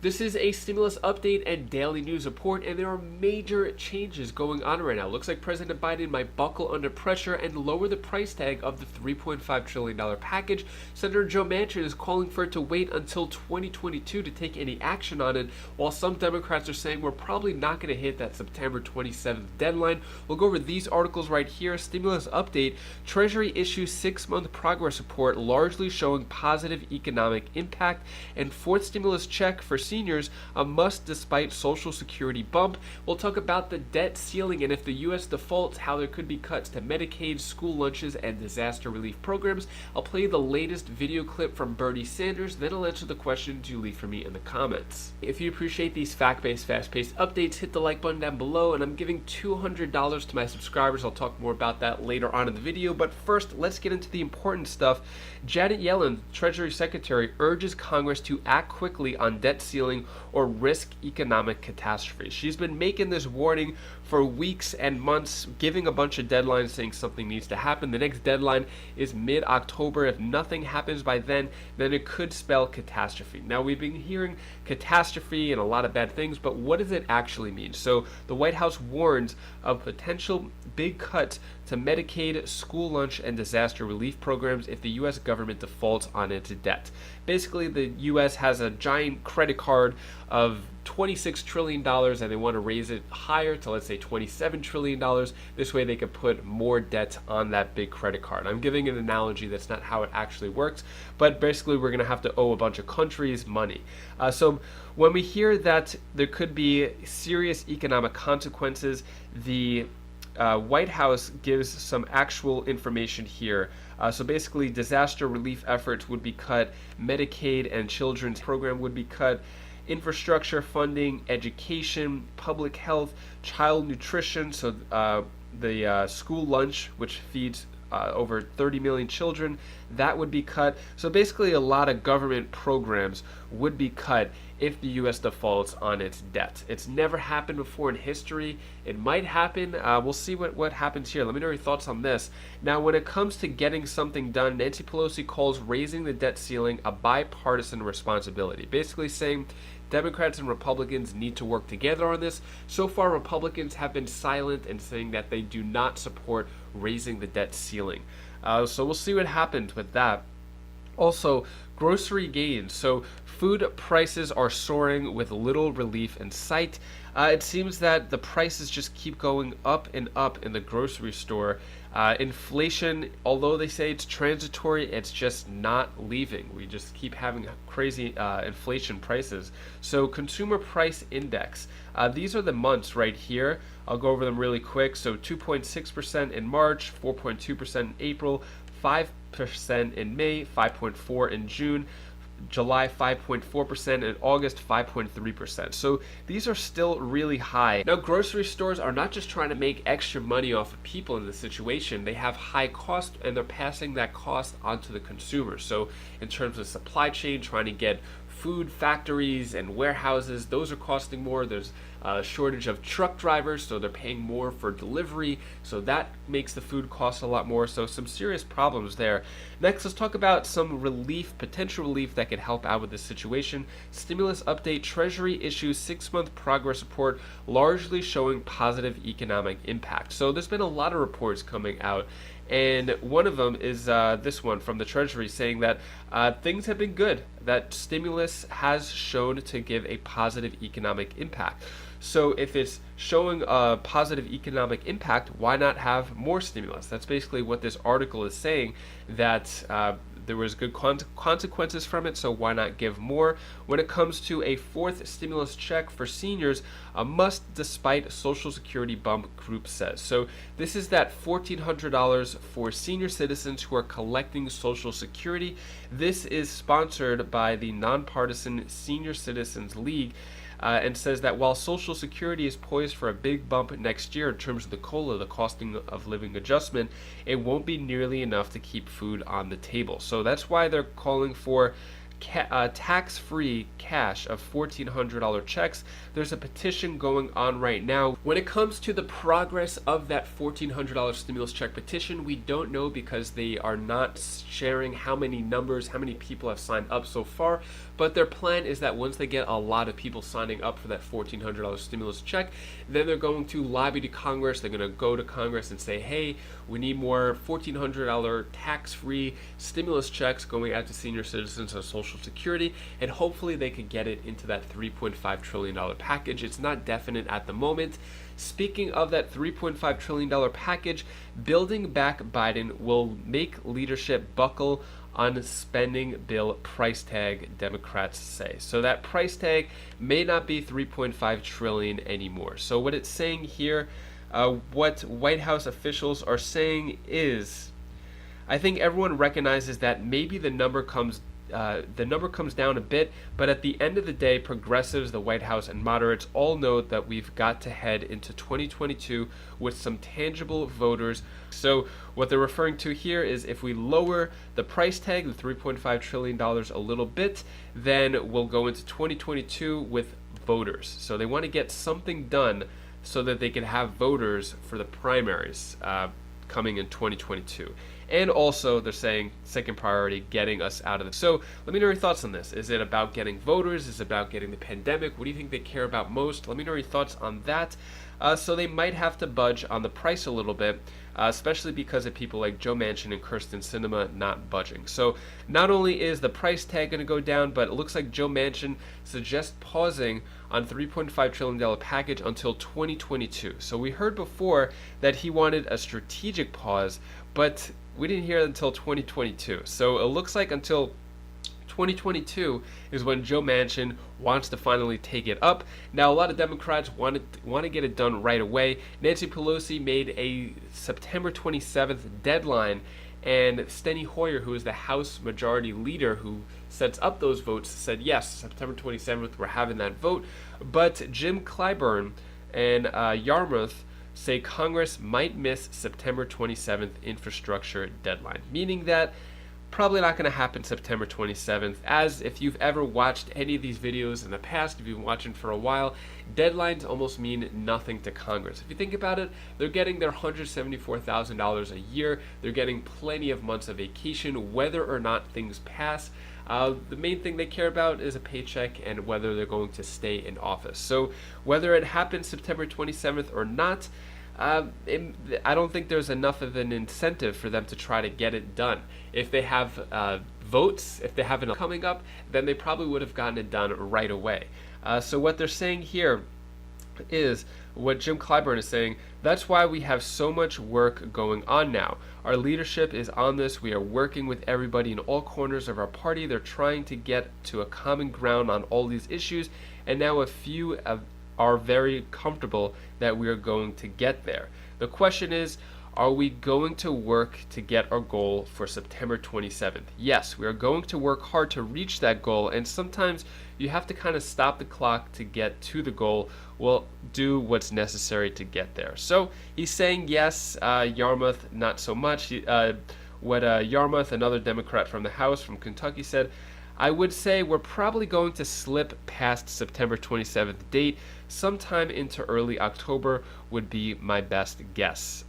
This is a stimulus update and daily news report, and there are major changes going on right now. Looks like President Biden might buckle under pressure and lower the price tag of the $3.5 trillion package. Senator Joe Manchin is calling for it to wait until 2022 to take any action on it, while some Democrats are saying we're probably not going to hit that September 27th deadline. We'll go over these articles right here. Stimulus update, Treasury issues 6-month progress report largely showing positive economic impact, and fourth stimulus check for seniors, a must despite Social Security bump. We'll talk about the debt ceiling and if the U.S. defaults, how there could be cuts to Medicaid, school lunches, and disaster relief programs. I'll play the latest video clip from Bernie Sanders, then I'll answer the questions you leave for me in the comments. If you appreciate these fact-based, fast-paced updates, hit the like button down below, and I'm giving $200 to my subscribers. I'll talk more about that later on in the video, but first, let's get into the important stuff. Janet Yellen, Treasury Secretary, urges Congress to act quickly on debt ceiling or risk economic catastrophe. She's been making this warning for weeks and months, giving a bunch of deadlines saying something needs to happen. The next deadline is mid-October. If nothing happens by then it could spell catastrophe. Now, we've been hearing catastrophe and a lot of bad things, but what does it actually mean? So the White House warns of potential big cuts to Medicaid, school lunch, and disaster relief programs if the U.S. government defaults on its debt. Basically, the U.S. has a giant credit card of $26 trillion and they want to raise it higher to, let's say, $27 trillion. This way they could put more debt on that big credit card. I'm giving an analogy. That's not how it actually works, but basically we're going to have to owe a bunch of countries money. So when we hear that there could be serious economic consequences, the White House gives some actual information here. So basically, disaster relief efforts would be cut, Medicaid and children's program would be cut, infrastructure funding, education, public health, child nutrition, so the school lunch, which feeds over 30 million children, that would be cut. So basically a lot of government programs would be cut if the U.S. defaults on its debt. It's never happened before in history. It might happen. We'll see what happens here. Let me know your thoughts on this. Now, when it comes to getting something done, Nancy Pelosi calls raising the debt ceiling a bipartisan responsibility, basically saying Democrats and Republicans need to work together on this. So far, Republicans have been silent and saying that they do not support raising the debt ceiling. So we'll see what happens with that. Also, grocery gains. So food prices are soaring with little relief in sight. It seems that the prices just keep going up and up in the grocery store. Inflation, although they say it's transitory, it's just not leaving. We just keep having crazy inflation prices. So consumer price index, these are the months right here. I'll go over them really quick. So 2.6% in March, 4.2% in April, 5% in May, 5.4% in June, July 5.4%, and August 5.3%. So these are still really high. Now, grocery stores are not just trying to make extra money off of people in this situation. They have high cost and they're passing that cost onto the consumer. So in terms of supply chain, trying to get food factories and warehouses, those are costing more. There's a shortage of truck drivers, so they're paying more for delivery, so that makes the food cost a lot more. So some serious problems there. Next, let's talk about some relief, potential relief that could help out with this situation. Stimulus update, Treasury issues 6-month progress report largely showing positive economic impact. So there's been a lot of reports coming out, and one of them is this one from the Treasury saying that things have been good, that stimulus has shown to give a positive economic impact. So if it's showing a positive economic impact, why not have more stimulus? That's basically what this article is saying, that there was good consequences from it, so why not give more? When it comes to a fourth stimulus check for seniors, a must despite Social Security bump, group says. So this is that $1,400 for senior citizens who are collecting Social Security. This is sponsored by the nonpartisan Senior Citizens League. And says that while Social Security is poised for a big bump next year in terms of the COLA, the costing of living adjustment, it won't be nearly enough to keep food on the table. So that's why they're calling for tax-free cash of $1,400 checks. There's a petition going on right now. When it comes to the progress of that $1,400 stimulus check petition, we don't know because they are not sharing how many people have signed up so far. But their plan is that once they get a lot of people signing up for that $1,400 stimulus check, then they're going to lobby to Congress. They're going to go to Congress and say, hey, we need more $1,400 tax-free stimulus checks going out to senior citizens on Social Security, and hopefully they could get it into that $3.5 trillion package. It's not definite at the moment. Speaking of that $3.5 trillion package, building back Biden will make leadership buckle on spending bill price tag, Democrats say. So that price tag may not be $3.5 trillion anymore. So what it's saying here, what White House officials are saying is, I think everyone recognizes that maybe the number comes down a bit, but at the end of the day, progressives, the White House, and moderates all know that we've got to head into 2022 with some tangible voters. So what they're referring to here is if we lower the price tag, the $3.5 trillion a little bit, then we'll go into 2022 with voters. So they want to get something done so that they can have voters for the primaries coming in 2022. And also, they're saying, second priority, getting us out of this. So let me know your thoughts on this. Is it about getting voters? Is it about getting the pandemic? What do you think they care about most? Let me know your thoughts on that. So they might have to budge on the price a little bit, especially because of people like Joe Manchin and Kyrsten Sinema not budging. So not only is the price tag going to go down, but it looks like Joe Manchin suggests pausing on $3.5 trillion package until 2022. So we heard before that he wanted a strategic pause, but we didn't hear it until 2022. So it looks like until 2022 is when Joe Manchin wants to finally take it up. Now, a lot of Democrats want to get it done right away. Nancy Pelosi made a September 27th deadline, and Steny Hoyer, who is the House Majority Leader who sets up those votes, said, yes, September 27th, we're having that vote. But Jim Clyburn and Yarmouth say Congress might miss September 27th infrastructure deadline, meaning that probably not going to happen September 27th, as if you've ever watched any of these videos in the past, if you've been watching for a while, deadlines almost mean nothing to Congress. If you think about it, they're getting their $174,000 a year, they're getting plenty of months of vacation, whether or not things pass. The main thing they care about is a paycheck and whether they're going to stay in office. So whether it happens September 27th or not, I don't think there's enough of an incentive for them to try to get it done. If they have votes, if they have enough coming up, then they probably would have gotten it done right away. So what they're saying here is what Jim Clyburn is saying. That's why we have so much work going on now. Our leadership is on this. We are working with everybody in all corners of our party. They're trying to get to a common ground on all these issues, and now a few are very comfortable that we are going to get there. The question is, are we going to work to get our goal for September 27th? Yes, we are going to work hard to reach that goal, and sometimes you have to kind of stop the clock to get to the goal. We'll do what's necessary to get there. So he's saying yes, Yarmouth not so much. What Yarmouth, another Democrat from the House from Kentucky, said, I would say we're probably going to slip past September 27th date. Sometime into early October would be my best guess.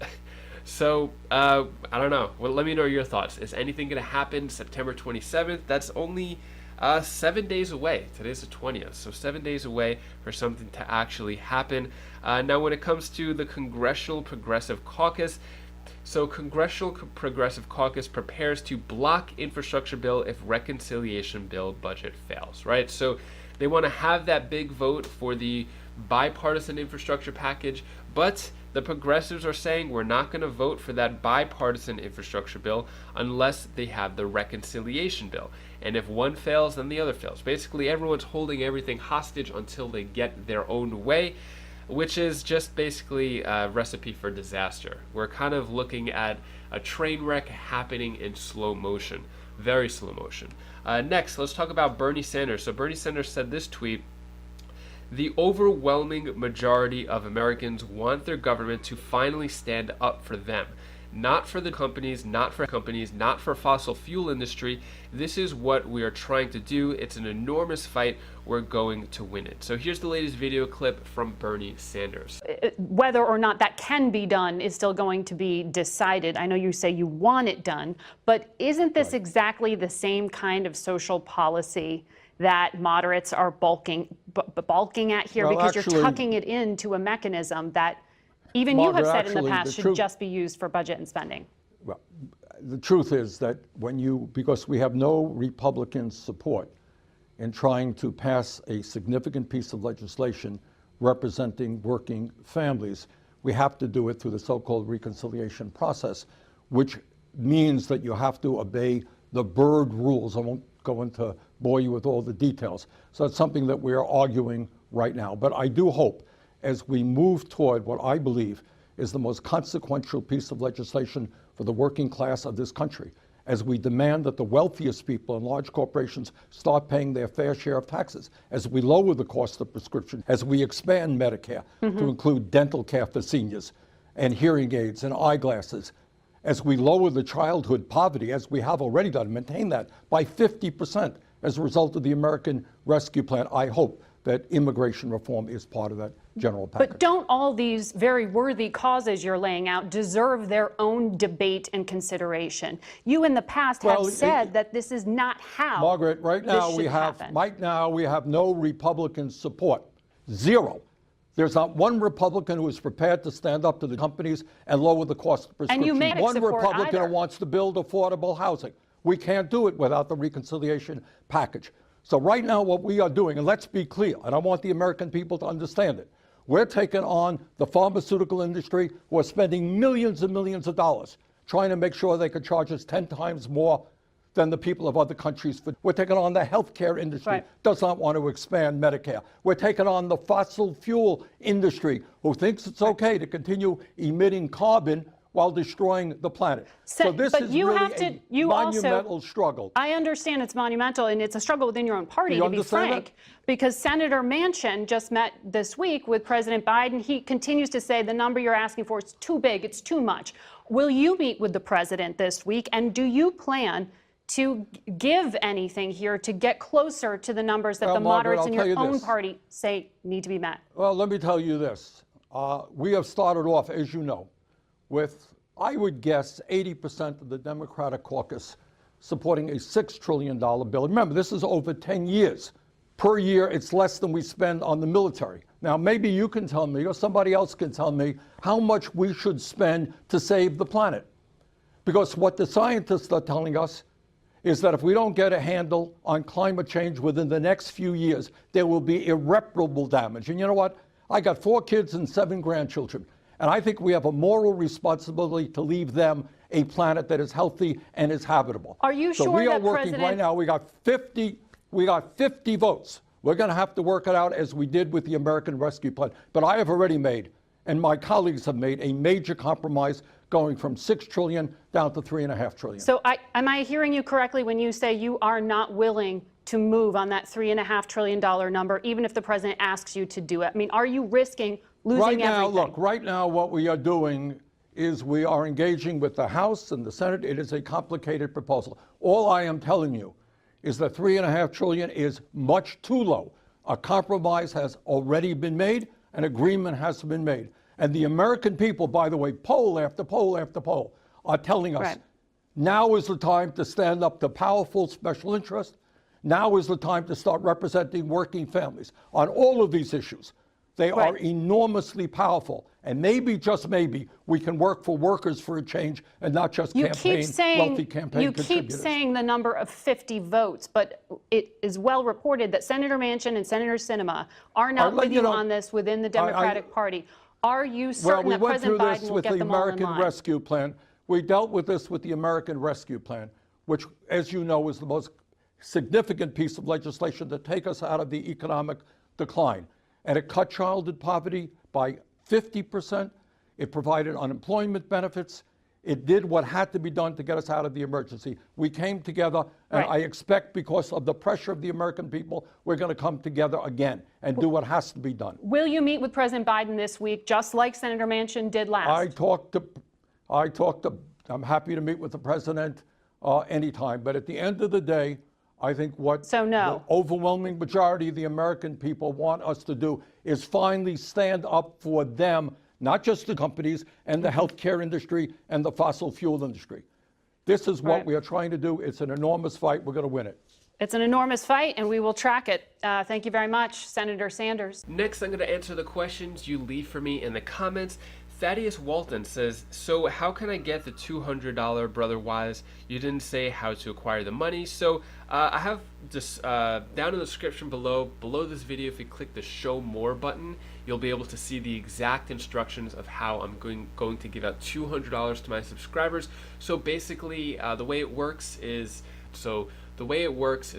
So, I don't know. Well, let me know your thoughts. Is anything going to happen September 27th? That's only 7 days away. Today's the 20th, so 7 days away for something to actually happen. Now, when it comes to the Congressional Progressive Caucus, so Congressional Progressive Caucus prepares to block infrastructure bill if reconciliation bill budget fails, right? So they want to have that big vote for the bipartisan infrastructure package, but the progressives are saying we're not going to vote for that bipartisan infrastructure bill unless they have the reconciliation bill. And if one fails, then the other fails. Basically, everyone's holding everything hostage until they get their own way, which is just basically a recipe for disaster. We're kind of looking at a train wreck happening in slow motion, very slow motion. Next, let's talk about Bernie Sanders. So Bernie Sanders said this tweet: the overwhelming majority of Americans want their government to finally stand up for them. not for the companies, not for fossil fuel industry. This is what we are trying to do. It's an enormous fight. We're going to win it. So here's the latest video clip from Bernie Sanders. Whether or not that can be done is still going to be decided. I know you say you want it done, but isn't this exactly the same kind of social policy that moderates are balking at here? Well, because actually, you're tucking it into a mechanism that even Margaret, you have said in the actually, past the should just be used for budget and spending. Well, the truth is that because we have no Republican support in trying to pass a significant piece of legislation representing working families, we have to do it through the so-called reconciliation process, which means that you have to obey the Byrd rules. I won't go into bore you with all the details. So it's something that we are arguing right now. But I do hope, as we move toward what I believe is the most consequential piece of legislation for the working class of this country, as we demand that the wealthiest people and large corporations start paying their fair share of taxes, as we lower the cost of prescription, as we expand Medicare to include dental care for seniors and hearing aids and eyeglasses, as we lower the childhood poverty, as we have already done, maintain that by 50% as a result of the American Rescue Plan. I hope that immigration reform is part of that general package. But don't all these very worthy causes you're laying out deserve their own debate and consideration? You in the past have said that this is not how Margaret, right now we have no Republican support. Zero. There's not one Republican who is prepared to stand up to the companies and lower the cost of prescription. And you may one support Republican either. who wants to build affordable housing. We can't do it without the reconciliation package. So right now what we are doing, and let's be clear, and I want the American people to understand it, we're taking on the pharmaceutical industry who are spending millions and millions of dollars trying to make sure they can charge us 10 times more than the people of other countries. We're taking on the healthcare industry, does not want to expand Medicare. We're taking on the fossil fuel industry, who thinks it's okay to continue emitting carbon while destroying the planet. So this is really a monumental struggle. I understand it's monumental, and it's a struggle within your own party, to be frank, because Senator Manchin just met this week with President Biden. He continues to say the number you're asking for is too big, it's too much. Will you meet with the president this week, and do you plan to give anything here to get closer to the numbers that the moderates in your own party say need to be met? Well, let me tell you this. We have started off, as you know, with, I would guess, 80% of the Democratic caucus supporting a $6 trillion bill. Remember, this is over 10 years. Per year, it's less than we spend on the military. Now, maybe you can tell me, or somebody else can tell me, how much we should spend to save the planet. Because what the scientists are telling us is that if we don't get a handle on climate change within the next few years, there will be irreparable damage. And you know what? I got 4 kids and 7 grandchildren. And I think we have a moral responsibility to leave them a planet that is healthy and is habitable. Are you sure that we are working right now. We got 50 votes. We're going to have to work it out as we did with the American Rescue Plan. But I have already made, and my colleagues have made, a major compromise going from $6 trillion down to $3.5 trillion. So am I hearing you correctly when you say you are not willing to move on that $3.5 trillion number, even if the president asks you to do it? I mean, are you risking losing everything? Look, right now what we are doing is we are engaging with the House and the Senate. It is a complicated proposal. All I am telling you is that $3.5 trillion is much too low. A compromise has already been made. An agreement has been made. And the American people, by the way, poll after poll after poll, are telling us now is the time to stand up to powerful special interests. Now is the time to start representing working families on all of these issues. They are enormously powerful. And maybe, just maybe, we can work for workers for a change and not just wealthy campaign contributors. You keep saying the number of 50 votes, but it is well reported that Senator Manchin and Senator Sinema are not with you on this within the Democratic Party. Are you certain that President Biden will get them all in line? We went through this with the American Rescue Plan. We dealt with this with the American Rescue Plan, which, as you know, is the most significant piece of legislation to take us out of the economic decline. And it cut childhood poverty by 50%. It provided unemployment benefits. It did what had to be done to get us out of the emergency. We came together, and I expect, because of the pressure of the American people, we're going to come together again and do what has to be done. Will you meet with President Biden this week, just like Senator Manchin did last? I'm happy to meet with the president anytime, but at the end of the day, I think what So no. the overwhelming majority of the American people want us to do is finally stand up for them, not just the companies and the healthcare industry and the fossil fuel industry. This is what Right. we are trying to do. It's an enormous fight. We're going to win it. It's an enormous fight, and we will track it. Thank you very much, Senator Sanders. Next, I'm going to answer the questions you leave for me in the comments. Thaddeus Walton says, so how can I get the $200, Brother Wise? You didn't say how to acquire the money. So I have just down in the description below this video, if you click the show more button, you'll be able to see the exact instructions of how I'm going to give out $200 to my subscribers. So basically the way it works is,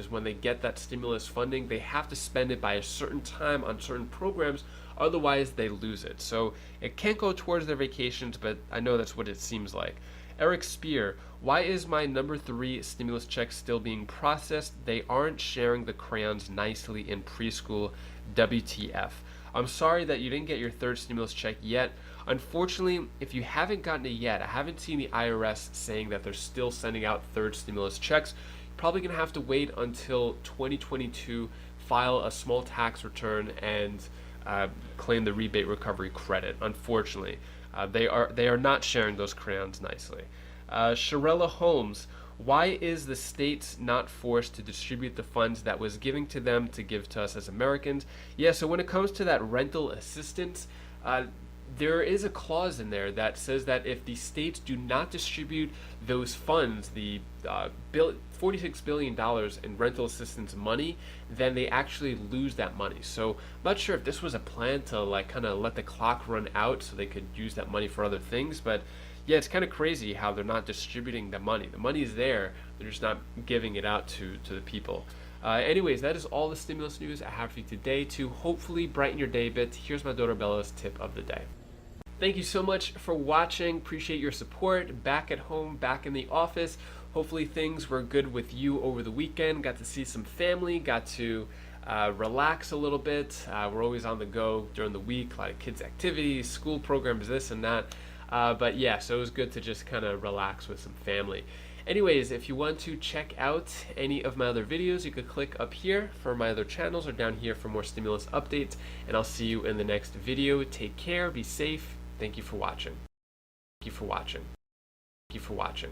when they get that stimulus funding, they have to spend it by a certain time on certain programs, otherwise they lose it. So it can't go towards their vacations, but I know that's what it seems like. Eric Spear, why is my number 3 stimulus check still being processed? They aren't sharing the crayons nicely in preschool. WTF. I'm sorry that you didn't get your 3rd stimulus check yet. Unfortunately, if you haven't gotten it yet, I haven't seen the IRS saying that they're still sending out 3rd stimulus checks. Probably going to have to wait until 2022, file a small tax return, and claim the rebate recovery credit. Unfortunately, they are not sharing those crayons nicely. Sharella Holmes, why is the states not forced to distribute the funds that was given to them to give to us as Americans? Yeah, so when it comes to that rental assistance, there is a clause in there that says that if the states do not distribute those funds, the $46 billion in rental assistance money, then they actually lose that money. So I'm not sure if this was a plan to like kind of let the clock run out so they could use that money for other things, but yeah, it's kind of crazy how they're not distributing the money. The money is there, they're just not giving it out to the people. Anyways, that is all the stimulus news I have for you today to hopefully brighten your day a bit. Here's my daughter Bella's tip of the day. Thank you so much for watching. Appreciate your support. Back at home, back in the office. Hopefully things were good with you over the weekend. Got to see some family, got to relax a little bit. We're always on the go during the week, a lot of kids' activities, school programs, this and that. But yeah, so it was good to just kind of relax with some family. Anyways, if you want to check out any of my other videos, you could click up here for my other channels or down here for more stimulus updates. And I'll see you in the next video. Take care, be safe. Thank you for watching. Thank you for watching. Thank you for watching.